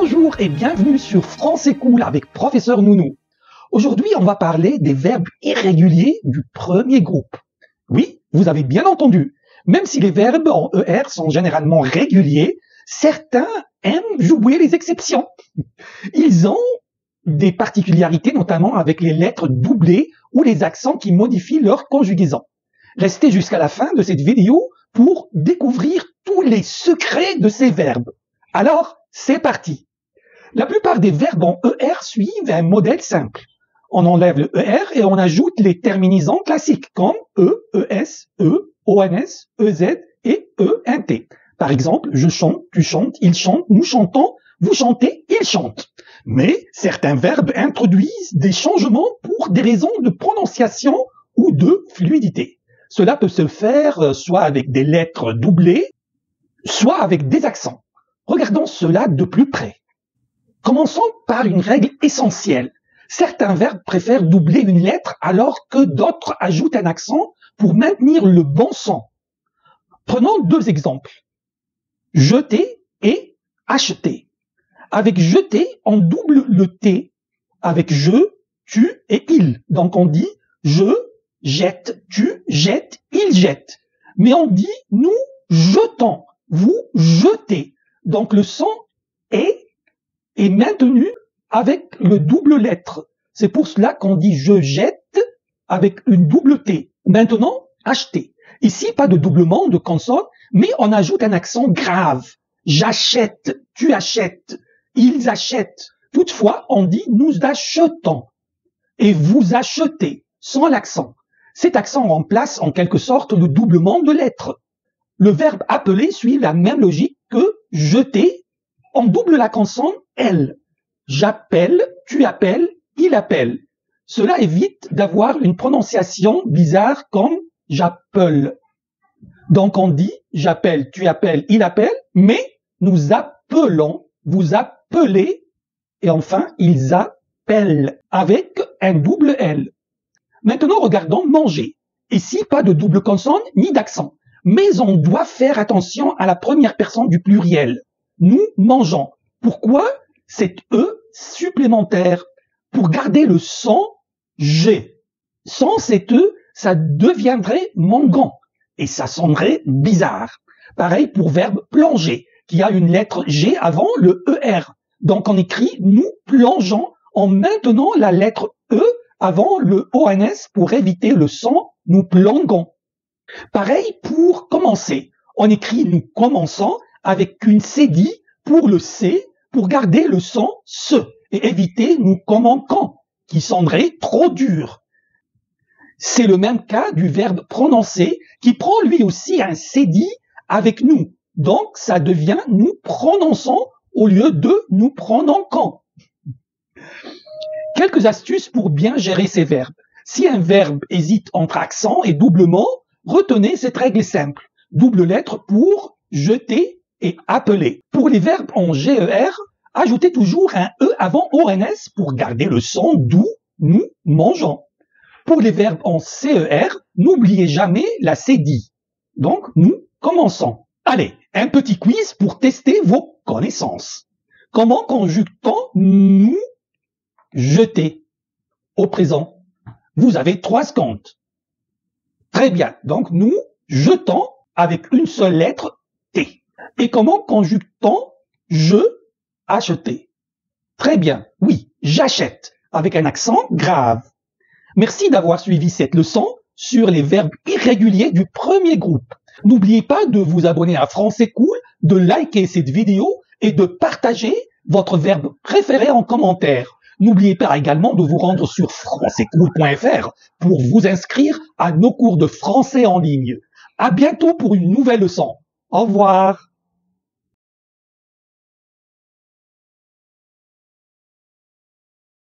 Bonjour et bienvenue sur Français Cool avec Professeur Nounou. Aujourd'hui, on va parler des verbes irréguliers du premier groupe. Oui, vous avez bien entendu. Même si les verbes en ER sont généralement réguliers, certains aiment jouer les exceptions. Ils ont des particularités, notamment avec les lettres doublées ou les accents qui modifient leur conjugaison. Restez jusqu'à la fin de cette vidéo pour découvrir tous les secrets de ces verbes. Alors, c'est parti. La plupart des verbes en ER suivent un modèle simple. On enlève le ER et on ajoute les terminaisons classiques comme E, ES, E, ONS, EZ et ENT. Par exemple, je chante, tu chantes, il chante, nous chantons, vous chantez, il chante. Mais certains verbes introduisent des changements pour des raisons de prononciation ou de fluidité. Cela peut se faire soit avec des lettres doublées, soit avec des accents. Regardons cela de plus près. Commençons par une règle essentielle. Certains verbes préfèrent doubler une lettre alors que d'autres ajoutent un accent pour maintenir le bon son. Prenons deux exemples. Jeter et acheter. Avec jeter, on double le T. Avec je, tu et il. Donc on dit je jette, tu jettes, il jette. Mais on dit nous jetons, vous jetez. Donc le son est maintenu avec le double lettre. C'est pour cela qu'on dit je jette avec une double T. Maintenant, acheter. Ici, pas de doublement de consonne, mais on ajoute un accent grave. J'achète, tu achètes, ils achètent. Toutefois, on dit nous achetons et vous achetez sans l'accent. Cet accent remplace en quelque sorte le doublement de lettres. Le verbe appeler suit la même logique que jeter. On double la consonne L. J'appelle, tu appelles, il appelle. Cela évite d'avoir une prononciation bizarre comme j'appelle. Donc on dit j'appelle, tu appelles, il appelle, mais nous appelons, vous appelez, et enfin ils appellent avec un double L. Maintenant regardons manger. Ici pas de double consonne ni d'accent, mais on doit faire attention à la première personne du pluriel. Nous mangeons. Pourquoi cet E supplémentaire? Pour garder le son G. Sans cet E, ça deviendrait mangeant et ça sonnerait bizarre. Pareil pour verbe plonger, qui a une lettre G avant le ER. Donc on écrit nous plongeons en maintenant la lettre E avant le ONS pour éviter le son nous plongeons. Pareil pour commencer. On écrit nous commençons avec une cédille pour le C, pour garder le son se et éviter nous commençons, qui sonnerait trop dur. C'est le même cas du verbe prononcer, qui prend lui aussi un cédille avec nous. Donc ça devient nous prononçons au lieu de nous prononçons. Quelques astuces pour bien gérer ces verbes. Si un verbe hésite entre accent et doublement, retenez cette règle simple. Double lettre pour jeter et appeler. Pour les verbes en GER, ajoutez toujours un E avant ONS pour garder le son d'où nous mangeons. Pour les verbes en CER, n'oubliez jamais la cédille. Donc, nous commençons. Allez, un petit quiz pour tester vos connaissances. Comment conjugue-t-on nous jeter au présent? Vous avez 3 secondes. Très bien. Donc, nous jetons avec une seule lettre T. Et comment conjugue-t-on je acheter? Très bien. Oui, j'achète avec un accent grave. Merci d'avoir suivi cette leçon sur les verbes irréguliers du premier groupe. N'oubliez pas de vous abonner à Français Cool, de liker cette vidéo et de partager votre verbe préféré en commentaire. N'oubliez pas également de vous rendre sur françaiscool.fr pour vous inscrire à nos cours de français en ligne. À bientôt pour une nouvelle leçon. Au revoir.